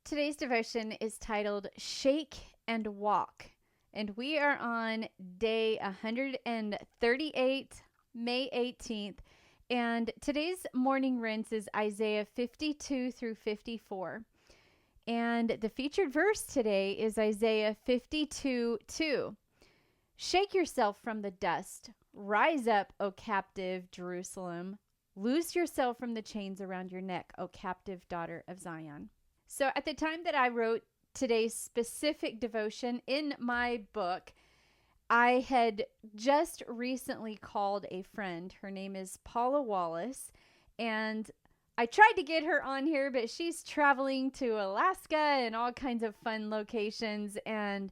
Today's devotion is titled Shake and Walk, and we are on day 138, May 18th, and today's morning rinse is Isaiah 52 through 54. And the featured verse today is Isaiah 52:2. Shake yourself from the dust. Rise up, O captive Jerusalem. Loose yourself from the chains around your neck, O captive daughter of Zion. So at the time that I wrote today's specific devotion in my book, I had just recently called a friend. Her name is Paula Wallace, and I tried to get her on here, but she's traveling to Alaska and all kinds of fun locations, and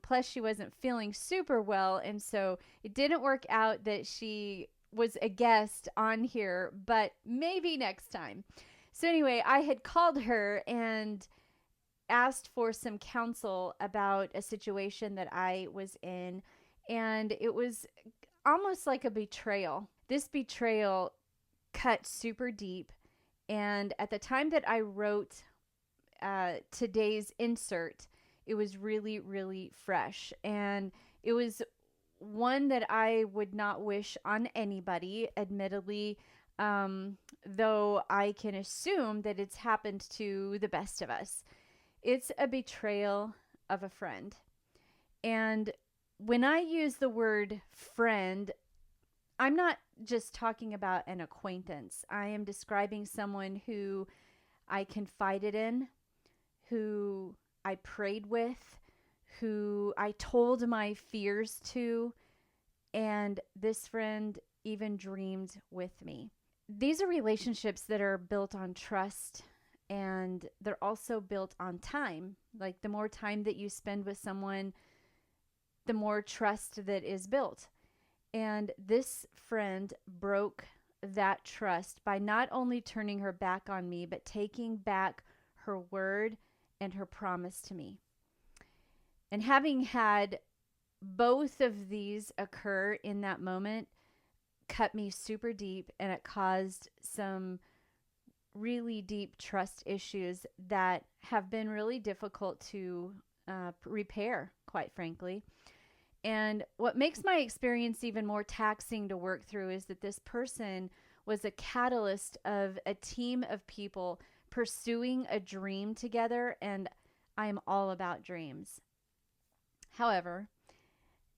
plus she wasn't feeling super well, and so it didn't work out that she was a guest on here, but maybe next time. So anyway, I had called her and asked for some counsel about a situation that I was in, and it was almost like a betrayal. This betrayal cut super deep, and at the time that I wrote today's insert, it was really, really fresh, and it was one that I would not wish on anybody, admittedly, though I can assume that it's happened to the best of us. It's a betrayal of a friend. And when I use the word friend, I'm not just talking about an acquaintance. I am describing someone who I confided in, who I prayed with, who I told my fears to, and this friend even dreamed with me. These are relationships that are built on trust, and they're also built on time. Like the more time that you spend with someone, the more trust that is built. And this friend broke that trust by not only turning her back on me, but taking back her word and her promise to me. And having had both of these occur in that moment cut me super deep, and it caused some really deep trust issues that have been really difficult to repair, quite frankly. And what makes my experience even more taxing to work through is that this person was a catalyst of a team of people pursuing a dream together, and I am all about dreams. However,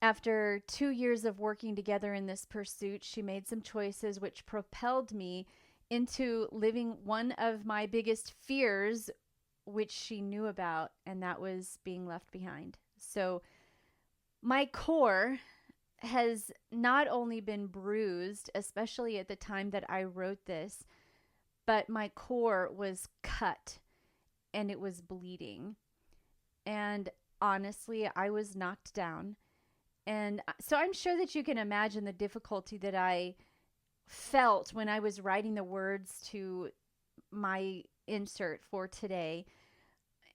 after 2 years of working together in this pursuit, she made some choices which propelled me into living one of my biggest fears, which she knew about, and that was being left behind. So my core has not only been bruised, especially at the time that I wrote this, but my core was cut and it was bleeding. And honestly, I was knocked down. And so I'm sure that you can imagine the difficulty that I felt when I was writing the words to my insert for today.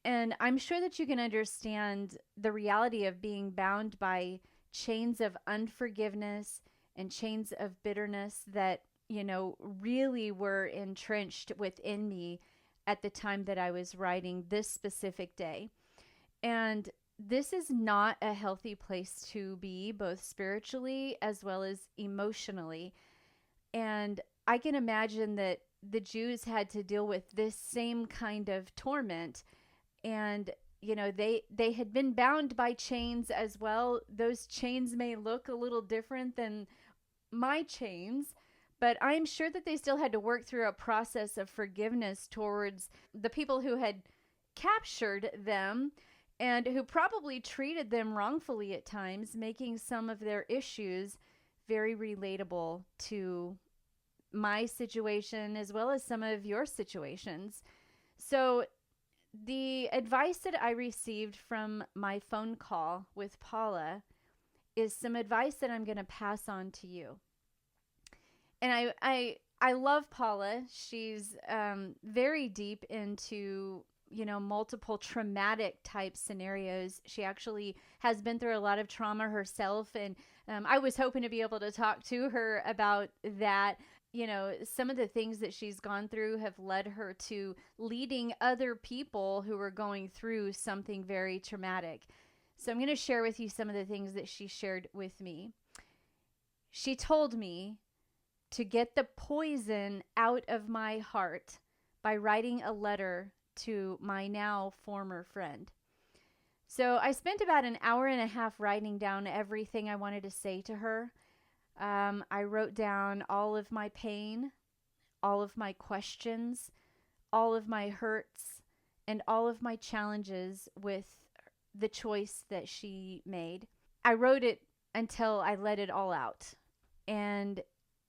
And I'm sure that you can understand the reality of being bound by chains of unforgiveness and chains of bitterness that, really were entrenched within me at the time that I was writing this specific day. And this is not a healthy place to be, both spiritually as well as emotionally. And I can imagine that the Jews had to deal with this same kind of torment. And, they had been bound by chains as well. Those chains may look a little different than my chains, but I'm sure that they still had to work through a process of forgiveness towards the people who had captured them and who probably treated them wrongfully at times, making some of their issues very relatable to my situation as well as some of your situations. So the advice that I received from my phone call with Paula is some advice that I'm going to pass on to you. And I love Paula. She's very deep into multiple traumatic type scenarios. She actually has been through a lot of trauma herself, and I was hoping to be able to talk to her about that. some of the things that she's gone through have led her to leading other people who are going through something very traumatic. So I'm going to share with you some of the things that she shared with me. She told me to get the poison out of my heart by writing a letter to my now former friend. So I spent about an hour and a half writing down everything I wanted to say to her. I wrote down all of my pain, all of my questions, all of my hurts, and all of my challenges with the choice that she made. I wrote it until I let it all out. And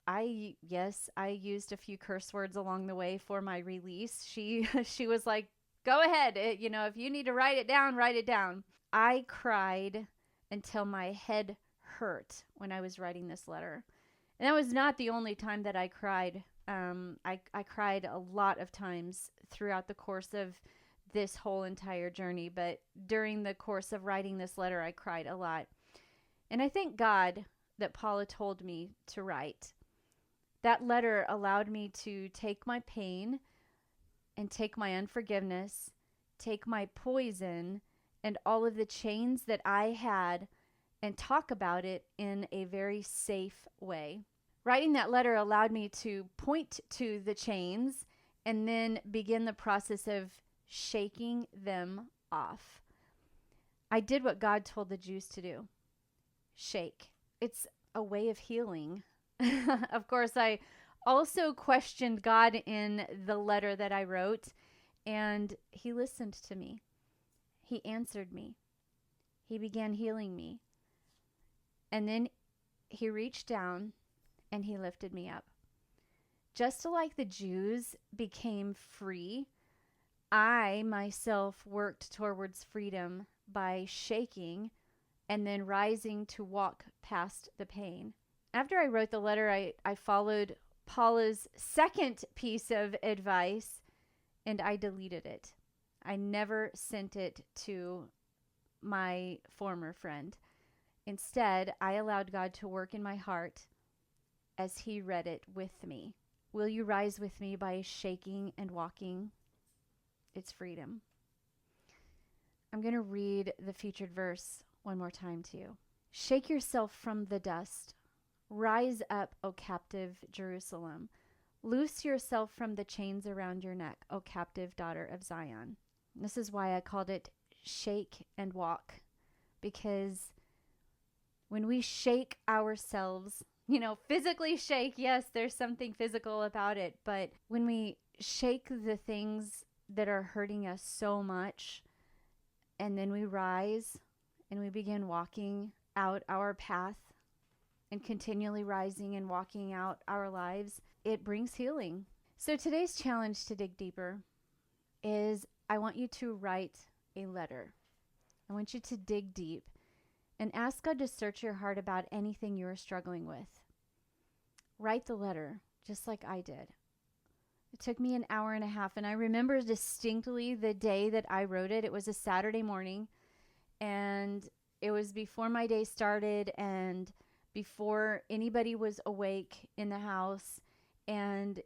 I used a few curse words along the way for my release. She was like, go ahead. If you need to write it down, write it down. I cried until my head hurt when I was writing this letter. And that was not the only time that I cried. I cried a lot of times throughout the course of this whole entire journey. But during the course of writing this letter, I cried a lot. And I thank God that Paula told me to write. That letter allowed me to take my pain and take my unforgiveness, take my poison and all of the chains that I had, and talk about it in a very safe way. Writing that letter allowed me to point to the chains and then begin the process of shaking them off. I did what God told the Jews to do. Shake. It's a way of healing. Of course, I also questioned God in the letter that I wrote, and he listened to me. He answered me. He began healing me. And then he reached down and he lifted me up. Just like the Jews became free, I myself worked towards freedom by shaking and then rising to walk past the pain. After I wrote the letter, I followed Paula's second piece of advice, and I deleted it. I never sent it to my former friend. Instead, I allowed God to work in my heart as he read it with me. Will you rise with me by shaking and walking? It's freedom. I'm going to read the featured verse one more time to you. Shake yourself from the dust. Rise up, O captive Jerusalem. Loose yourself from the chains around your neck, O captive daughter of Zion. This is why I called it Shake and Walk, because when we shake ourselves, physically shake, yes, there's something physical about it, but when we shake the things that are hurting us so much, and then we rise and we begin walking out our path and continually rising and walking out our lives, it brings healing. So today's challenge to dig deeper is I want you to write a letter. I want you to dig deep and ask God to search your heart about anything you're struggling with. Write the letter just like I did. It took me an hour and a half, and I remember distinctly the day that I wrote it. It was a Saturday morning, and it was before my day started and before anybody was awake in the house. And,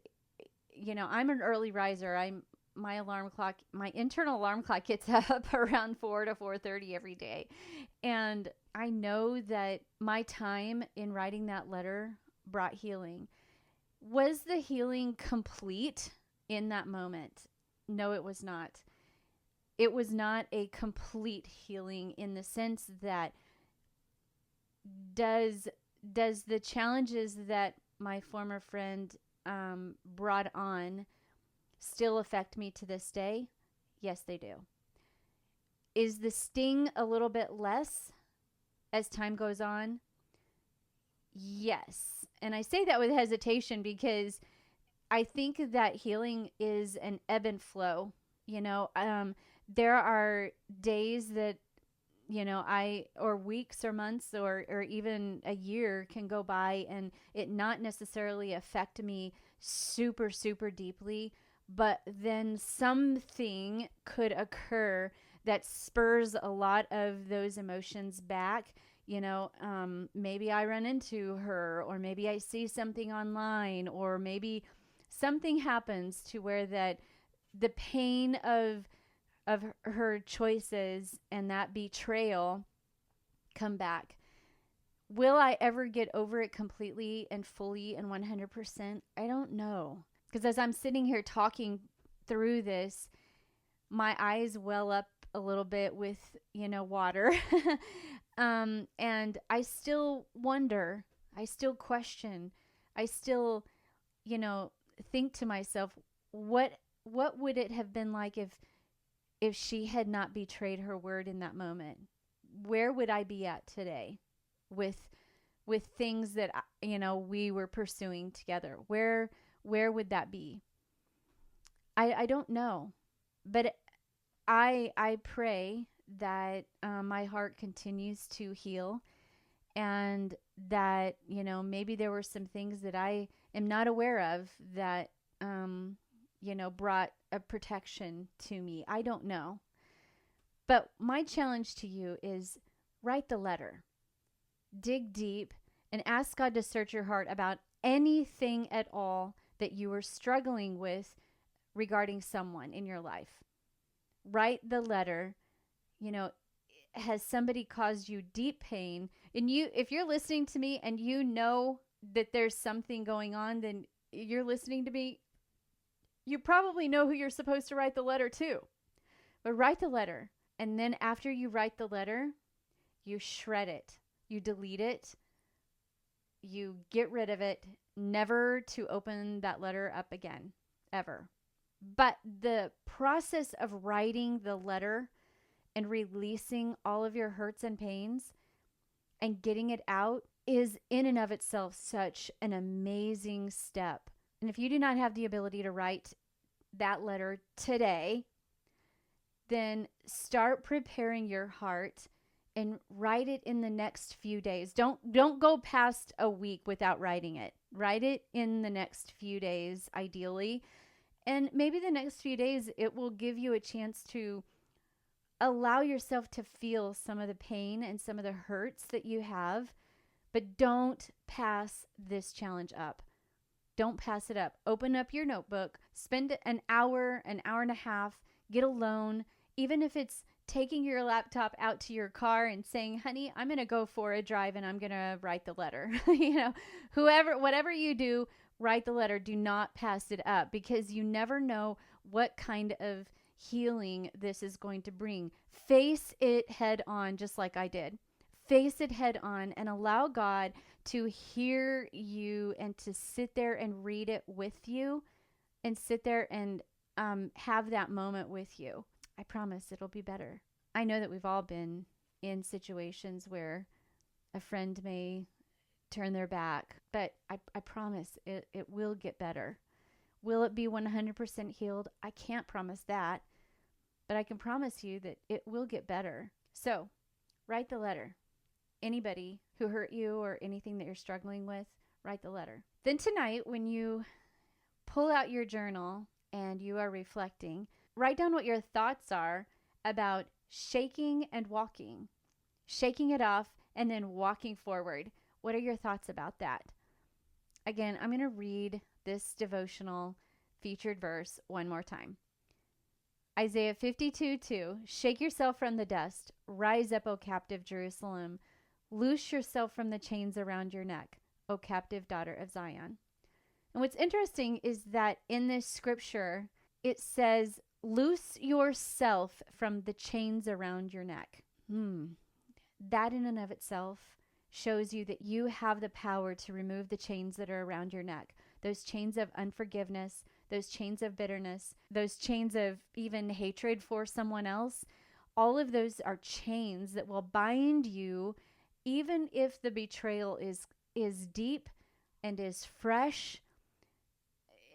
I'm an early riser. My internal alarm clock gets up around 4 to 4:30 every day. And I know that my time in writing that letter brought healing. Was the healing complete in that moment? No, it was not. It was not a complete healing in the sense that does the challenges that my former friend brought on still affect me to this day? Yes, they do. Is the sting a little bit less as time goes on? Yes. And I say that with hesitation because I think that healing is an ebb and flow. There are days that, or weeks or months or even a year can go by and it not necessarily affect me super, super deeply, but then something could occur that spurs a lot of those emotions back, Maybe I run into her, or maybe I see something online, or maybe something happens to where that the pain of her choices and that betrayal come back. Will I ever get over it completely and fully and 100%? I don't know. Because as I'm sitting here talking through this, my eyes well up a little bit with, water. And I still wonder, I still question, I still, think to myself, what would it have been like if she had not betrayed her word in that moment? Where would I be at today with things that we were pursuing together? Where would that be? I don't know, but I pray that my heart continues to heal, and that maybe there were some things that I am not aware of that brought a protection to me. I don't know. But my challenge to you is write the letter. Dig deep and ask God to search your heart about anything at all that you are struggling with regarding someone in your life. Write the letter. Has somebody caused you deep pain? And if you're listening to me and you know that there's something going on, then you're listening to me, you probably know who you're supposed to write the letter to. But write the letter. And then after you write the letter, you shred it. You delete it. You get rid of it, never to open that letter up again, ever. But the process of writing the letter and releasing all of your hurts and pains and getting it out is in and of itself such an amazing step. And if you do not have the ability to write that letter today, then start preparing your heart and write it in the next few days. Don't go past a week without writing it. Write it in the next few days, ideally. And maybe the next few days, it will give you a chance to allow yourself to feel some of the pain and some of the hurts that you have, but don't pass this challenge up. Don't pass it up. Open up your notebook, spend an hour and a half, get alone, even if it's taking your laptop out to your car and saying, honey, I'm going to go for a drive and I'm going to write the letter. Whatever you do, write the letter. Do not pass it up, because you never know what kind of healing this is going to bring. Face it head on, just like I did. Face it head on and allow God to hear you and to sit there and read it with you and sit there and have that moment with you. I promise it'll be better. I know that we've all been in situations where a friend may turn their back, but I promise it will get better. Will it be 100% healed? I can't promise that, but I can promise you that it will get better. So write the letter. Anybody who hurt you or anything that you're struggling with, write the letter. Then tonight, when you pull out your journal and you are reflecting, write down what your thoughts are about shaking and walking, shaking it off and then walking forward. What are your thoughts about that? Again, I'm going to read this devotional featured verse one more time. Isaiah 52:2, shake yourself from the dust. Rise up, O captive Jerusalem. Loose yourself from the chains around your neck, O captive daughter of Zion. And what's interesting is that in this scripture, it says, loose yourself from the chains around your neck. That in and of itself shows you that you have the power to remove the chains that are around your neck. Those chains of unforgiveness, those chains of bitterness, those chains of even hatred for someone else. All of those are chains that will bind you, even if the betrayal is deep and is fresh,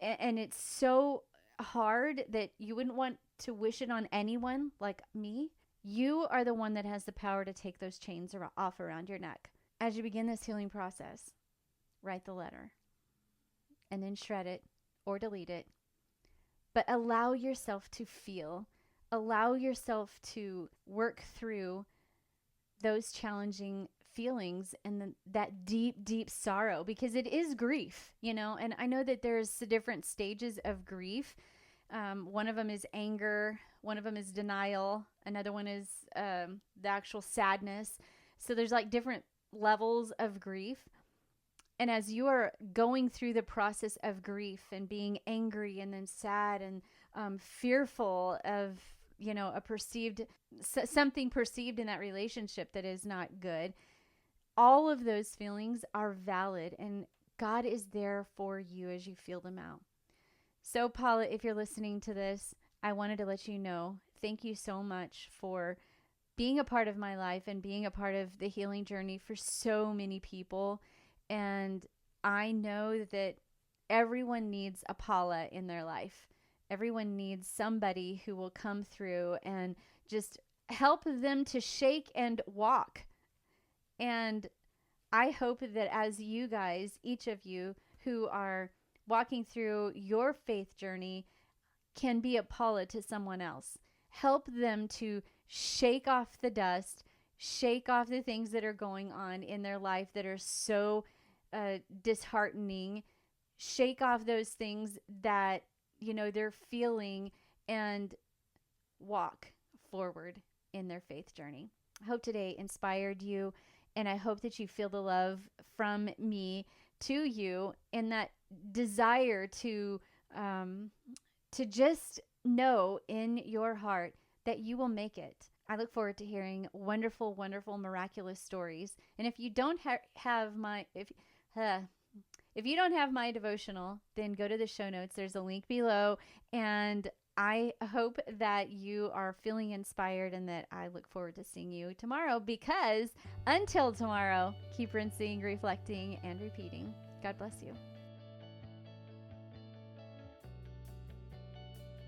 and it's so hard that you wouldn't want to wish it on anyone like me. You are the one that has the power to take those chains off around your neck. As you begin this healing process, write the letter and then shred it or delete it. But allow yourself to feel, allow yourself to work through those challenging feelings and that deep, deep sorrow, because it is grief, you know. And I know that there's different stages of grief. One of them is anger, one of them is denial, another one is the actual sadness. So there's like different levels of grief. And as you are going through the process of grief and being angry and then sad and fearful of, you know, a perceived, something perceived in that relationship that is not good, all of those feelings are valid, and God is there for you as you feel them out. So, Paula, if you're listening to this, I wanted to let you know, thank you so much for being a part of my life and being a part of the healing journey for so many people. And I know that everyone needs a Paula in their life. Everyone needs somebody who will come through and just help them to shake and walk. And I hope that as you guys, each of you who are walking through your faith journey, can be a Paula to someone else. Help them to shake off the dust, shake off the things that are going on in their life that are so disheartening. Shake off those things that, you know, they're feeling, and walk forward in their faith journey. I hope today inspired you, and I hope that you feel the love from me to you, and that desire to just know in your heart that you will make it. I look forward to hearing wonderful, wonderful, miraculous stories. And if you don't have my, if you don't have my devotional, then go to the show notes. There's a link below. And I hope that you are feeling inspired, and that I look forward to seeing you tomorrow, because until tomorrow, keep rinsing, reflecting, and repeating. God bless you.